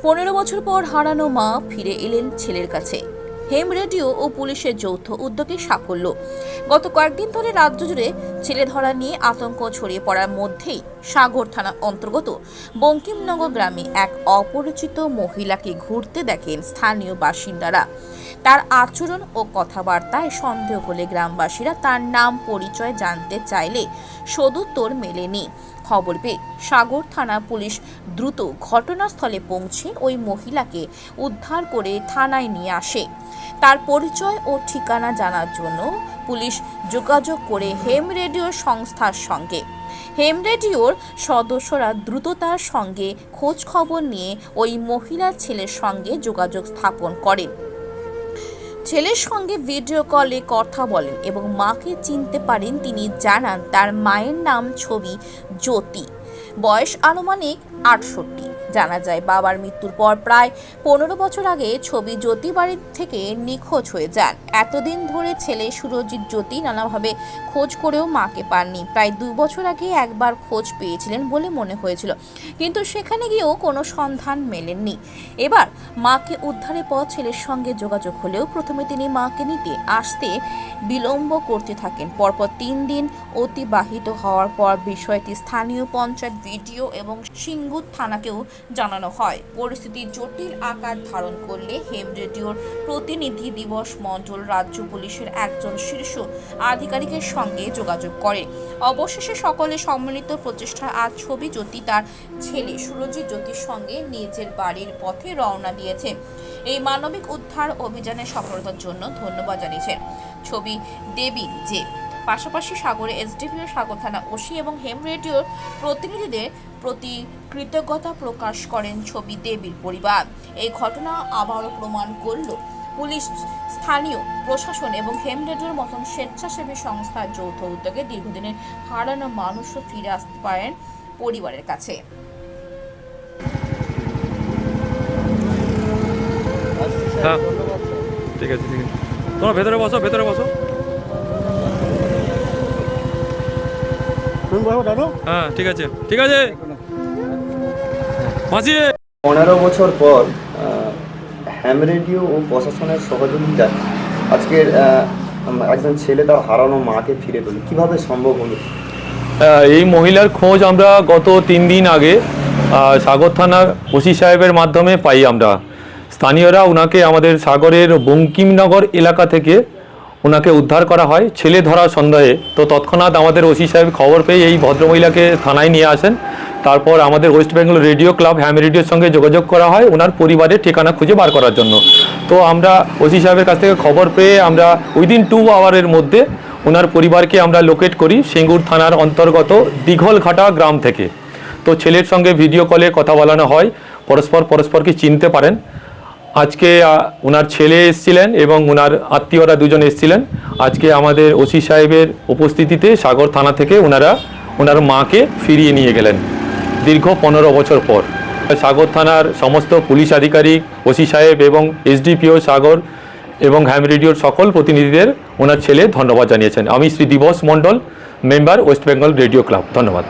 15 বছর পর হারানো মা ফিরে এলেন ছেলের কাছে। হেম রেডিও ও পুলিশের যৌথ উদ্যোগে সাফল্য। গত কয়েকদিন ধরে রাজ্য জুড়ে ছেলে ধরা নিয়ে আতঙ্ক ছড়িয়ে পড়ার মধ্যেই সাগর থানা অন্তর্গত বঙ্কিমনগর গ্রামে এক অপরিচিত মহিলাকে ঘুরতে দেখেন স্থানীয় বাসিন্দারা। তার আচরণ ও কথাবার্তায় সন্দেহ হলে গ্রামবাসীরা তার নাম পরিচয় জানতে চাইলে সদুত্তর মেলেনি। খবর পেয়ে সাগর থানা পুলিশ দ্রুত ঘটনাস্থলে পৌঁছে ওই মহিলাকে উদ্ধার করে থানায় নিয়ে আসে। তার পরিচয় ও ঠিকানা জানার জন্য পুলিশ যোগাযোগ করে হেম রেডিও সংস্থার সঙ্গে। হেম রেডিওর সদস্যরা দ্রুততার সঙ্গে খোঁজ খবর নিয়ে ওই মহিলার ছেলের সঙ্গে যোগাযোগ স্থাপন করেন। ছেলের সঙ্গে ভিডিও কলে কথা বলেন এবং মাকে চিনতে পারেন। তিনি জানান তার মায়ের নাম ছবি জ্যোতি, বয়স আনুমানিক 68। জানা যায় বাবার মৃত্যুর পর প্রায় 15 বছর আগে ছবি জ্যোতি বাড়ি থেকে নিখোঁজ হয়ে যান। এতদিন ধরে ছেলে সুরজিৎ জ্যোতি নানাভাবে খোঁজ করেও মাকে পাননি। প্রায় 2 বছর আগে একবার খোঁজ পেয়েছিলেন বলে মনে হয়েছিল, কিন্তু সেখানে গিয়েও কোনো সন্ধান মেলেননি। এবার মাকে উদ্ধারের পর ছেলের সঙ্গে যোগাযোগ হলেও প্রথমে তিনি মাকে নিতে আসতে বিলম্ব করতে থাকেন। পরপর 3 দিন অতিবাহিত হওয়ার পর বিষয়টি স্থানীয় পঞ্চায়েত ভিডিও এবং সিঙ্গুর থানাকেও জানানো হয়। পরিস্থিতি জটিল আকার ধারণ করলে হেম রেডিওর প্রতিনিধি দিবস মণ্ডল রাজ্য পুলিশের একজন শীর্ষ আধিকারিকের সঙ্গে যোগাযোগ করে। অবশেষে সকলে সম্মিলিত প্রচেষ্টা আজ ছবি জ্যোতি তার ছেলে সুরজিৎ জ্যোতির সঙ্গে নিজের বাড়ির পথে রওনা দিয়েছে। এই মানবিক উদ্ধার অভিযানের সফলতার জন্য ধন্যবাদ জানিয়েছেন ছবি দেবী যে পাশাপাশি সাগরে এসডিপিও সাগর থানা ওসি এবং হেম রেডিওর প্রতিনিধিদের প্রতি কৃতজ্ঞতা প্রকাশ করেন ছবি দেবীর পরিবার। এই ঘটনা আবারও প্রমাণ করল পুলিশ, স্থানীয় প্রশাসন এবং হেম রেডিওর মতন স্বেচ্ছাসেবী সংস্থার যৌথ উদ্যোগে দীর্ঘদিনের হারানো মানুষও ফিরে আসতে পারেন পরিবারের কাছে। ঠিক আছে, ঠিক আছে, তোমরা ভেতরে বসো, ভেতরে বসো। হ্যাঁ, ঠিক আছে, ঠিক আছে। 15 বছর পর হেম রেডিও ও প্রশাসনের সহযোগিতায় আজকের একজন ছেলে তার হারানো মাকে ফিরে পেল, কিভাবে সম্ভব হলো? এই মহিলার খোঁজ আমরা গত 3 দিন আগে সাগর থানার ওসি সাহেবের মাধ্যমে পাই। আমরা স্থানীয়রা ওনাকে আমাদের সাগরের বঙ্কিমনগর এলাকা থেকে ওনাকে উদ্ধার করা হয় ছেলে ধরা সন্দেহে। তো তৎক্ষণাৎ আমাদের ওসি সাহেব খবর পেয়ে এই ভদ্রমহিলাকে থানায় নিয়ে আসেন। তারপর আমাদের ওয়েস্ট বেঙ্গল রেডিও ক্লাব হেম রেডিওর সঙ্গে যোগাযোগ করা হয় ওনার পরিবারের ঠিকানা খুঁজে বার করার জন্য। তো আমরা ওসি সাহেবের কাছ থেকে খবর পেয়ে আমরা উইদিন 2 আওয়ারের মধ্যে ওনার পরিবারকে আমরা লোকেট করি সিঙ্গুর থানার অন্তর্গত দিঘলঘাটা গ্রাম থেকে। তো ছেলের সঙ্গে ভিডিও কলে কথা বলানো হয়, পরস্পরকে চিনতে পারেন। আজকে ওনার ছেলে এসেছিলেন এবং ওনার আত্মীয়রা দুজন এসেছিলেন। আজকে আমাদের ওসি সাহেবের উপস্থিতিতে সাগর থানা থেকে ওনার মাকে ফিরিয়ে নিয়ে গেলেন দীর্ঘ 15 বছর পর। সাগর থানার সমস্ত পুলিশ আধিকারিক, ওসি সাহেব এবং এসডিপিও সাগর এবং হেম রেডিওর সকল প্রতিনিধিদের ওনার ছেলে ধন্যবাদ জানিয়েছেন। আমি Shri Dibas Mondal, member West Bengal radio club. ধন্যবাদ।